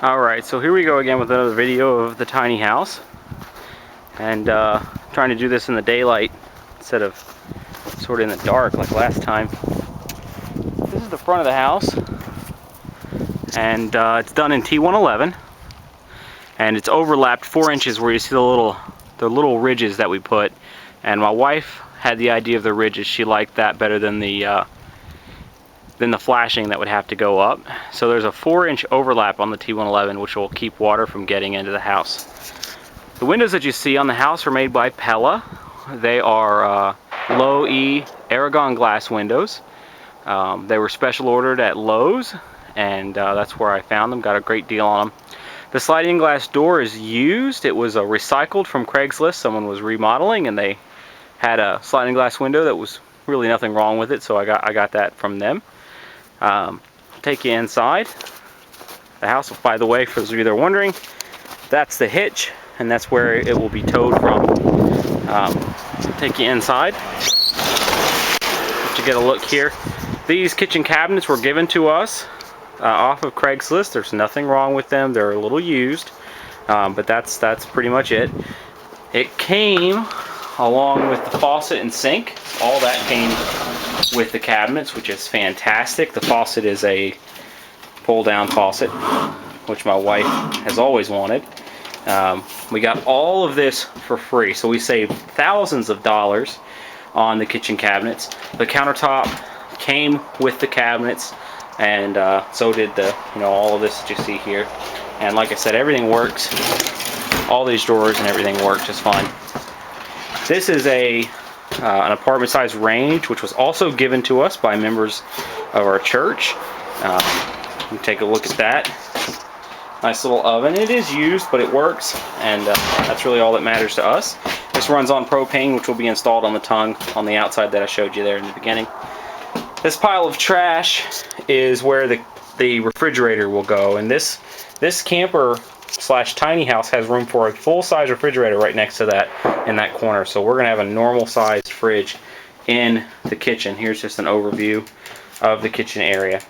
Alright, so here we go again with another video of the tiny house. And trying to do this in the daylight instead of sort of in the dark like last time. This is the front of the house. And it's done in T111. And it's overlapped 4 inches where you see the little ridges that we put. And my wife had the idea of the ridges. She liked that better than the flashing that would have to go up. So there's a 4-inch overlap on the T111, which will keep water from getting into the house. The windows that you see on the house are made by Pella. They are low E Aragon glass windows. They were special ordered at Lowe's, and that's where I found them. Got a great deal on them. The sliding glass door is used. It was recycled from Craigslist. Someone was remodeling and they had a sliding glass window that was really nothing wrong with it, so I got that from them. Take you inside the house. By the way, for those of you that are wondering, that's the hitch, and that's where it will be towed from. Take you inside to get a look here. These kitchen cabinets were given to us off of Craigslist. There's nothing wrong with them. They're a little used, but that's pretty much it. It came along with the faucet and sink. All that came with the cabinets, which is fantastic. The faucet is a pull-down faucet, which my wife has always wanted. We got all of this for free, so we saved thousands of dollars on the kitchen cabinets. The countertop came with the cabinets, and so did all of this that you see here. And like I said, everything works. All these drawers and everything work just fine. This is an apartment size range, which was also given to us by members of our church. You take a look at that. Nice little oven. It is used, but it works, and that's really all that matters to us. This runs on propane, which will be installed on the tongue on the outside that I showed you there in the beginning. This pile of trash is where the refrigerator will go, and this camper / tiny house has room for a full-size refrigerator right next to that in that corner. So we're going to have a normal-sized fridge in the kitchen. Here's just an overview of the kitchen area.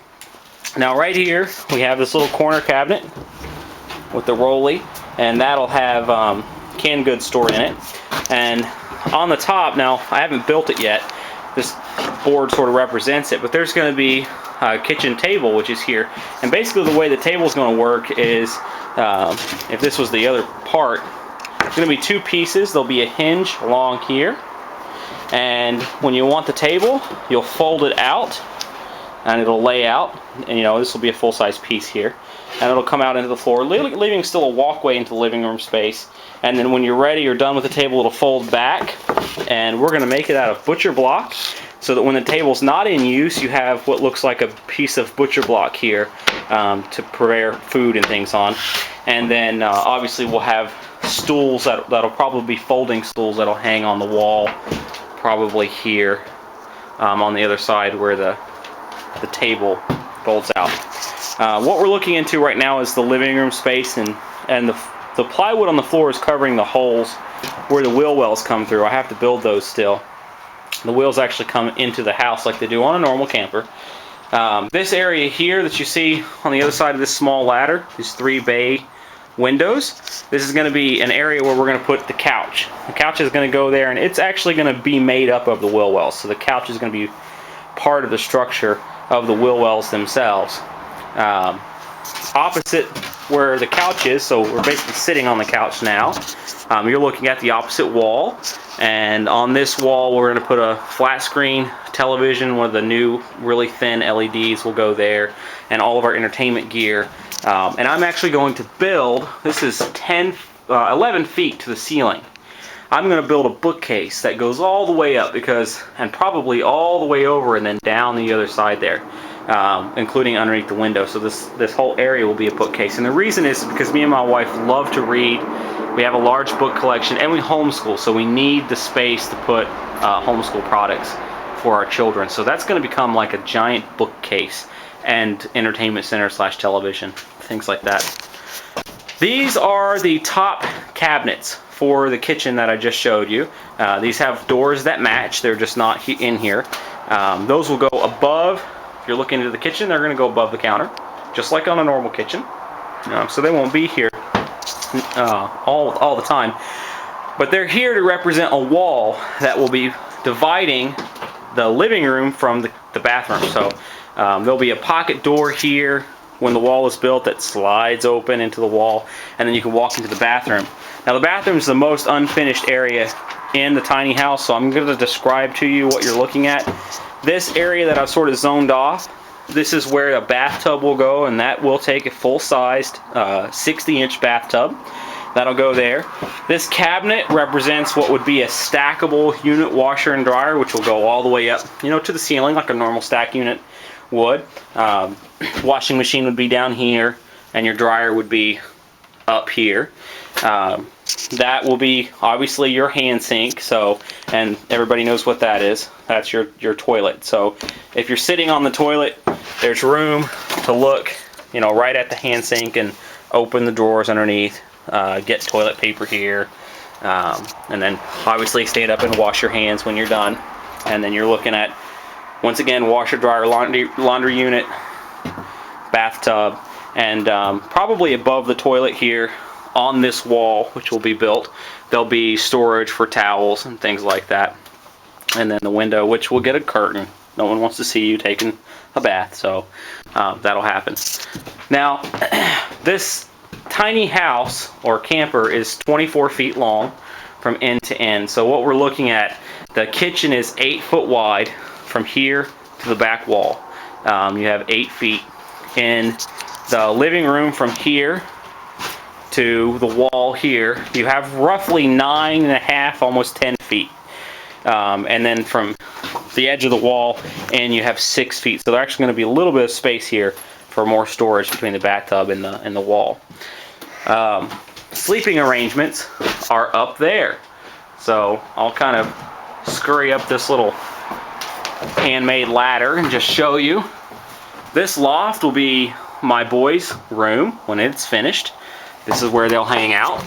Now right here we have this little corner cabinet with the rolly, and that'll have canned goods stored in it. And on the top, now I haven't built it yet, this board sort of represents it, but there's going to be a kitchen table, which is here. And basically the way the table is going to work is, if this was the other part, it's going to be 2 pieces. There'll be a hinge along here, and when you want the table, you'll fold it out and it'll lay out, and this will be a full-size piece here, and it'll come out into the floor, leaving still a walkway into the living room space. And then when you're ready or done with the table, it'll fold back, and we're going to make it out of butcher block, so that when the table's not in use, you have what looks like a piece of butcher block here to prepare food and things on. And then obviously we'll have stools that'll probably be folding stools that'll hang on the wall, probably here on the other side where the table folds out. What we're looking into right now is the living room space, and the plywood on the floor is covering the holes where the wheel wells come through. I have to build those still. The wheels actually come into the house like they do on a normal camper. This area here that you see on the other side of this small ladder, these 3 bay windows, this is going to be an area where we're going to put the couch. The couch is going to go there, and it's actually going to be made up of the wheel wells. So the couch is going to be part of the structure of the wheel wells themselves. Opposite where the couch is, so we're basically sitting on the couch now. You're looking at the opposite wall, and on this wall we're going to put a flat screen television. One of the new really thin LEDs will go there, and all of our entertainment gear. And I'm actually going to build, this is 11 feet to the ceiling. I'm going to build a bookcase that goes all the way up, and probably all the way over and then down the other side there, including underneath the window. So this whole area will be a bookcase. And the reason is because me and my wife love to read. We have a large book collection, and we homeschool, so we need the space to put homeschool products for our children. So that's going to become like a giant bookcase and entertainment center / television, things like that. These are the top cabinets for the kitchen that I just showed you. These have doors that match. They're just not in here. Those will go above. If you're looking into the kitchen, they're going to go above the counter, just like on a normal kitchen. So they won't be here all the time. But they're here to represent a wall that will be dividing the living room from the bathroom. So there'll be a pocket door here when the wall is built that slides open into the wall, and then you can walk into the bathroom. Now the bathroom is the most unfinished area in the tiny house, so I'm going to describe to you what you're looking at. This area that I've sort of zoned off, this is where a bathtub will go, and that will take a full-sized 60-inch bathtub. That'll go there. This cabinet represents what would be a stackable unit washer and dryer, which will go all the way up, to the ceiling like a normal stack unit would. Washing machine would be down here, and your dryer would be up here. That will be obviously your hand sink, and everybody knows what that is. That's your toilet. So if you're sitting on the toilet, there's room to look, right at the hand sink and open the drawers underneath. Get toilet paper here, and then obviously stand up and wash your hands when you're done. And then you're looking at, once again, washer, dryer, laundry unit, bathtub, and probably above the toilet here on this wall, which will be built, there'll be storage for towels and things like that. And then the window, which will get a curtain. No one wants to see you taking a bath, so that'll happen. Now, this tiny house or camper is 24 feet long from end to end. So what we're looking at, the kitchen is 8 foot wide from here to the back wall. You have 8 feet. In the living room from here to the wall here, you have roughly 9.5, almost 10 feet. And then from the edge of the wall and you have 6 feet. So there's actually going to be a little bit of space here for more storage between the bathtub and the wall. Sleeping arrangements are up there. So I'll kind of scurry up this little handmade ladder and just show you. This loft will be my boys' room when it's finished. This is where they'll hang out.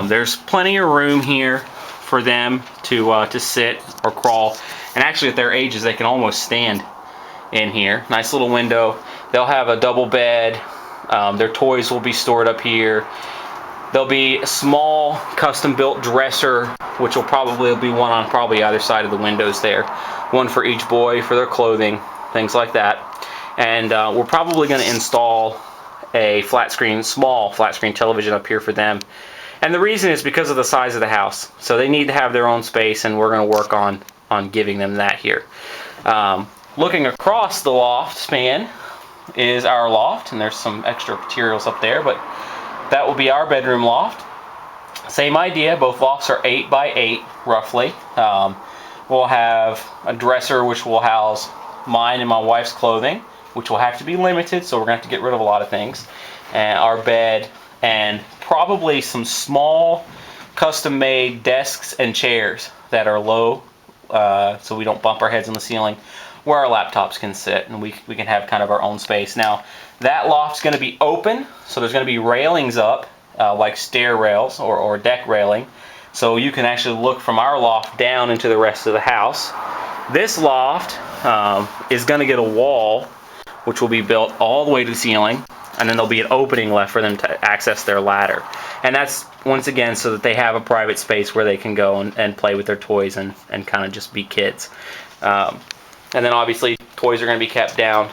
There's plenty of room here for them to sit or crawl. And actually at their ages they can almost stand in here. Nice little window. They'll have a double bed. Their toys will be stored up here. There'll be a small custom-built dresser, which will probably be one on either side of the windows there. One for each boy for their clothing, things like that. And we're probably going to install a small flat screen television up here for them. And the reason is because of the size of the house. So they need to have their own space, and we're going to work on giving them that here. Looking across the loft span is our loft, and there's some extra materials up there, but that will be our bedroom loft. Same idea, both lofts are 8 by 8 roughly. We'll have a dresser which will house mine and my wife's clothing, which will have to be limited, so we're going to have to get rid of a lot of things. And our bed, and probably some small custom-made desks and chairs that are low, so we don't bump our heads on the ceiling, where our laptops can sit, and we can have kind of our own space. Now, that loft's going to be open, so there's going to be railings up, like stair rails or deck railing, so you can actually look from our loft down into the rest of the house. This loft is going to get a wall, which will be built all the way to the ceiling, and then there'll be an opening left for them to access their ladder. And that's, once again, so that they have a private space where they can go and play with their toys and kind of just be kids. And then obviously toys are going to be kept down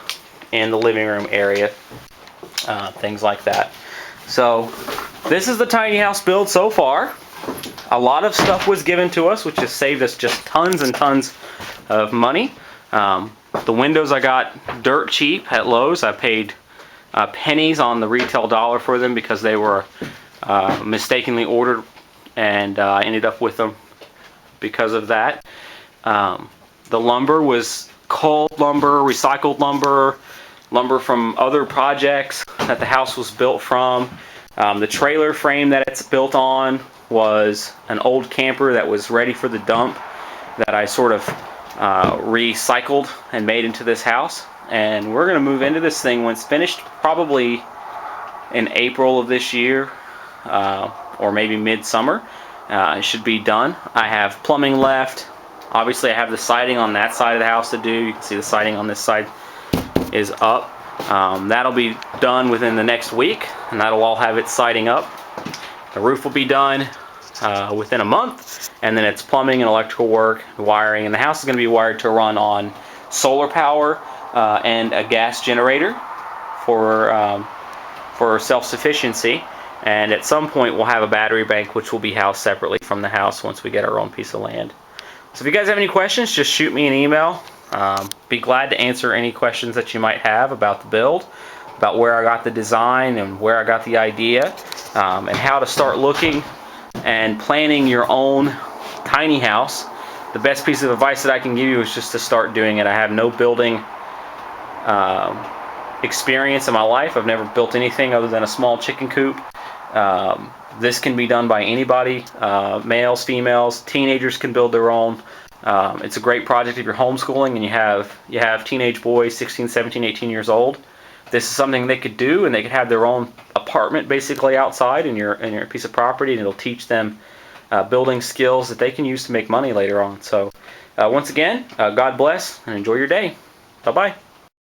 in the living room area, things like that. So this is the tiny house build so far. A lot of stuff was given to us, which has saved us just tons and tons of money. The windows I got dirt cheap at Lowe's. I paid pennies on the retail dollar for them because they were mistakenly ordered, and I ended up with them because of that. The lumber was culled lumber, recycled lumber, lumber from other projects that the house was built from. The trailer frame that it's built on was an old camper that was ready for the dump that I sort of recycled and made into this house. And we're going to move into this thing when it's finished, probably in April of this year, or maybe midsummer. It should be done. I have plumbing left. Obviously I have the siding on that side of the house to do. You can see the siding on this side is up. That'll be done within the next week, and that'll all have its siding up. The roof will be done within a month, and then it's plumbing and electrical work, wiring, and the house is going to be wired to run on solar power and a gas generator for self-sufficiency. And at some point we'll have a battery bank, which will be housed separately from the house once we get our own piece of land. So if you guys have any questions, just shoot me an email. Be glad to answer any questions that you might have about the build, about where I got the design and where I got the idea, and how to start looking and planning your own tiny house. The best piece of advice that I can give you is just to start doing it. I have no building experience in my life. I've never built anything other than a small chicken coop. This can be done by anybody, males, females, teenagers can build their own. It's a great project if you're homeschooling and you have teenage boys 16, 17, 18 years old. This is something they could do, and they could have their own apartment basically outside in your piece of property, and it'll teach them building skills that they can use to make money later on. So once again, God bless and enjoy your day. Bye-bye.